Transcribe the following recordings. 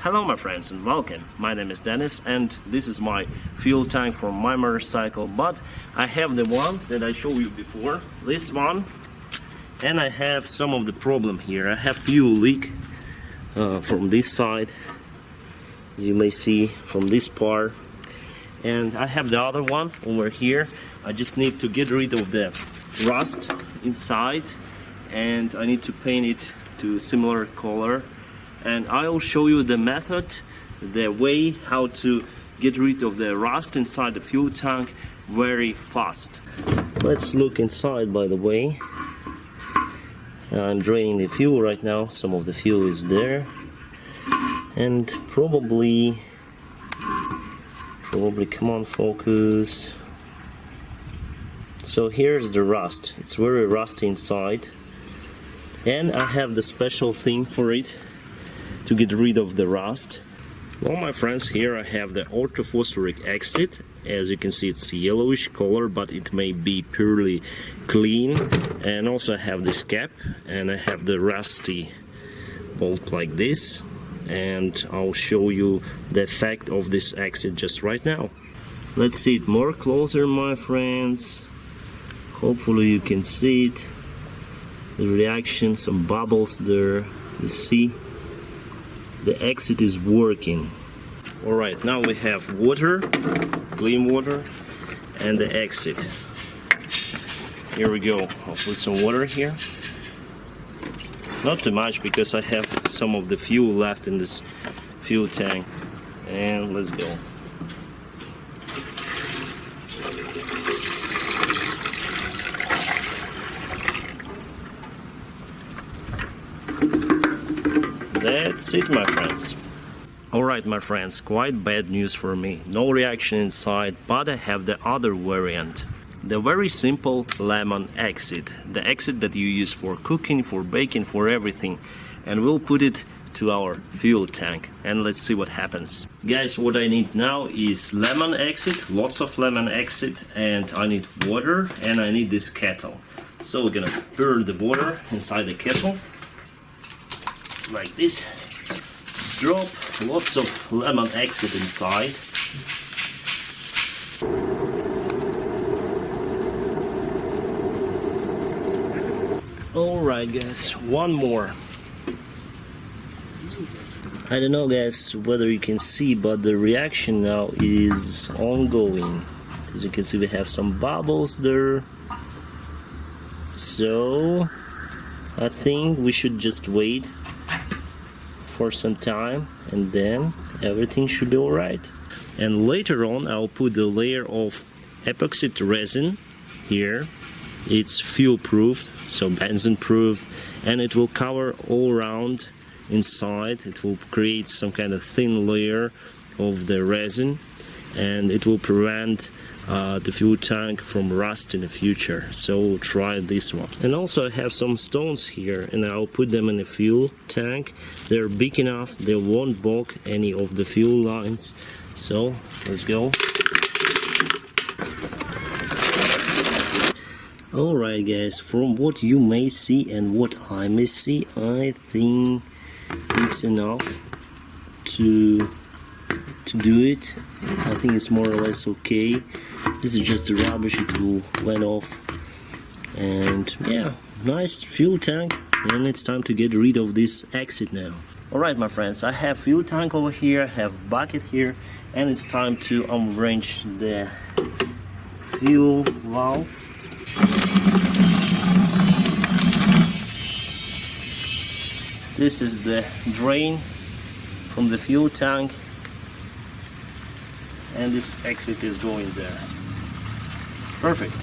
Hello my friends and welcome. My name is Dennis and this is my fuel tank for my motorcycle, but I have the one that I showed you before, this one, and I have some of the problem here. I have fuel leak from this side, as you may see from this part, and I have the other one over here. I just need to get rid of the rust inside and I need to paint it to similar color. And I'll show you the method, the way how to get rid of the rust inside the fuel tank very fast. Let's look inside, by the way. I'm draining the fuel right now. Some of the fuel is there. And probably, come on, focus. So here's the rust. It's very rusty inside. And I have the special thing for it to get rid of the rust. Well, my friends, here I have the orthophosphoric exit. As you can see, it's a yellowish color, but it may be purely clean. And also I have this cap, and I have the rusty bolt like this. And I'll show you the effect of this exit just right now. Let's see it more closer, my friends. Hopefully you can see it. The reaction, some bubbles there. You see? The exit is working. Alright, now we have water, clean water, and the exit. Here we go. I'll put some water here. Not too much because I have some of the fuel left in this fuel tank. And let's go. That's it, my friends. Alright, my friends, quite bad news for me. No reaction inside, but I have the other variant. The very simple lemon exit. The exit that you use for cooking, for baking, for everything. And we'll put it to our fuel tank. And let's see what happens. Guys, what I need now is lemon exit, lots of lemon exit, and I need water, and I need this kettle. So we're gonna pour the water inside the kettle. Like this. Drop lots of lemon exit inside. Alright guys, one more. I don't know guys whether you can see, but the reaction now is ongoing. As you can see, we have some bubbles there. So I think we should just wait for some time and then everything should be alright. And later on I'll put a layer of epoxy resin here. It's fuel proofed, so benzene proofed, and it will cover all around inside. It will create some kind of thin layer of the resin, and it will prevent the fuel tank from rust in the future. So we'll try this one. And also I have some stones here, and I'll put them in the fuel tank. They're big enough, they won't block any of the fuel lines. So let's go. Alright guys, from what you may see and what I may see, I think it's enough to do it. I think it's more or less okay. This is just the rubbish, it will went off. And yeah, nice fuel tank, and it's time to get rid of this exit now. Alright my friends, I have fuel tank over here, I have bucket here, and it's time to arrange the fuel valve. This is the drain from the fuel tank, and this exit is going there. Perfect.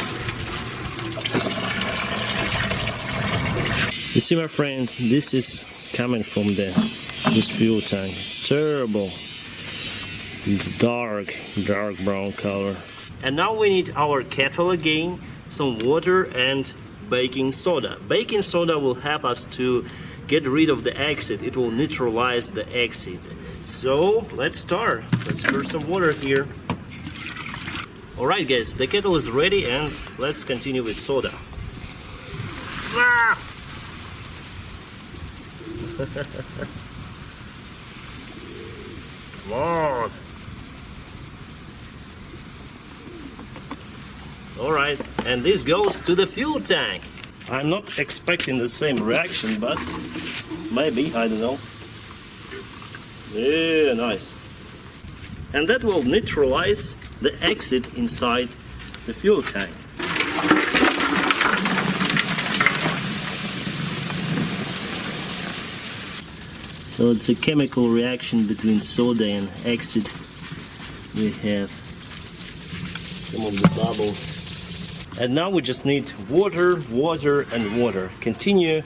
You see my friend, this is coming from this fuel tank. It's terrible. It's dark brown color. And now we need our kettle again, some water and baking soda. Baking soda will help us to get rid of the exit. It will neutralize the exit. So let's start. Let's pour some water here. Alright guys, the kettle is ready and let's continue with soda. Ah! Come on. Alright, and this goes to the fuel tank. I'm not expecting the same reaction, but maybe, I don't know. Yeah, nice. And that will neutralize the exit inside the fuel tank. So it's a chemical reaction between soda and exit. We have some of the bubbles. And now we just need water, water, and water. Continue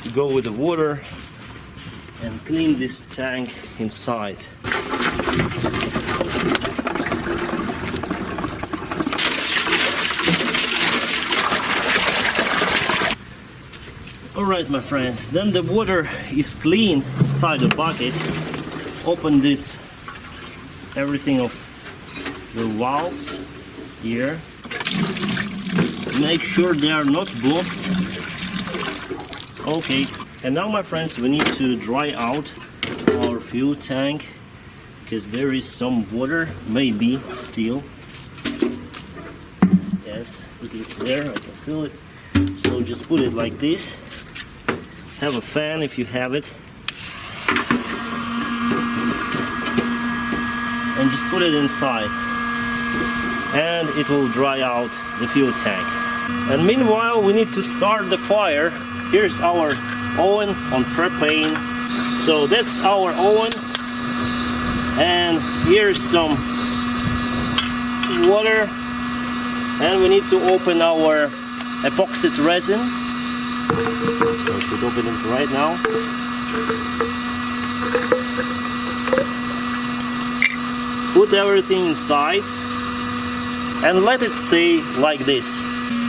to go with the water and clean this tank inside. Alright, my friends, then the water is clean inside the bucket. Open this, everything of the valves here. Make sure they are not blocked. Okay, and now, my friends, we need to dry out our fuel tank because there is some water, maybe still. Yes, it is there, I can feel it. So just put it like this. Have a fan if you have it. And just put it inside. And it will dry out the fuel tank. And meanwhile, we need to start the fire. Here's our oven on propane. So that's our oven. And here's some water. And we need to open our epoxy resin. So we should open it right now. Put everything inside and let it stay like this.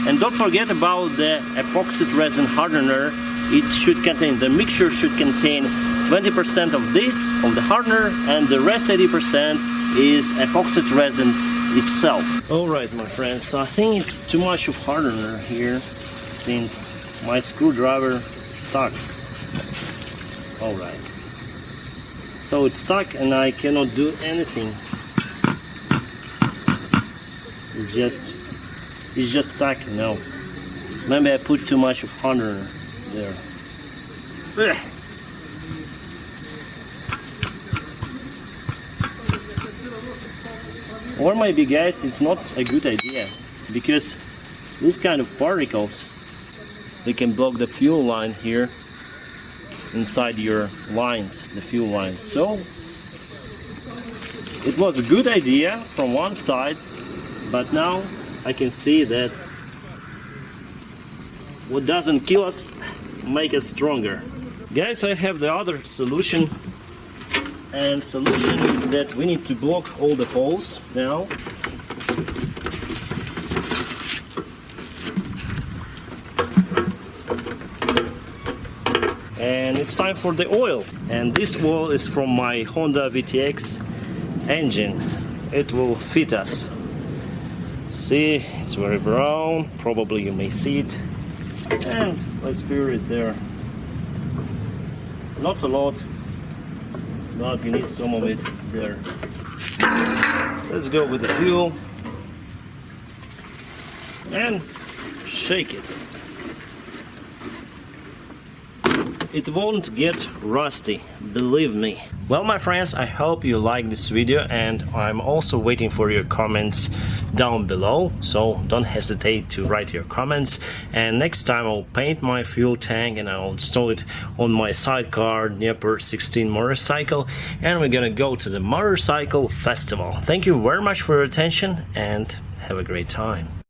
And don't forget about the epoxy resin hardener. It should contain, the mixture should contain 20% of this, of the hardener, and the rest 80% is epoxy resin itself. Alright, my friends, so I think it's too much of hardener here since my screwdriver is stuck. Alright. So it's stuck and I cannot do anything. It's just stuck now. Maybe I put too much of hardener there. Ugh. Or maybe, guys, it's not a good idea because these kind of particles, they can block the fuel line here inside your lines, the fuel lines. So it was a good idea from one side, but now I can see that what doesn't kill us make us stronger. Guys, I have the other solution, and solution is that we need to block all the holes now. And it's time for the oil, and this oil is from my Honda VTX engine. It will fit us. See, it's very brown, probably you may see it. And let's pour it there. Not a lot, but you need some of it there. Let's go with the fuel and shake it. It won't get rusty, believe me. Well, my friends, I hope you like this video, and I'm also waiting for your comments down below, so don't hesitate to write your comments. And next time I'll paint my fuel tank and I'll install it on my sidecar Dnieper 16 motorcycle, and we're gonna go to the motorcycle festival. Thank you very much for your attention and have a great time.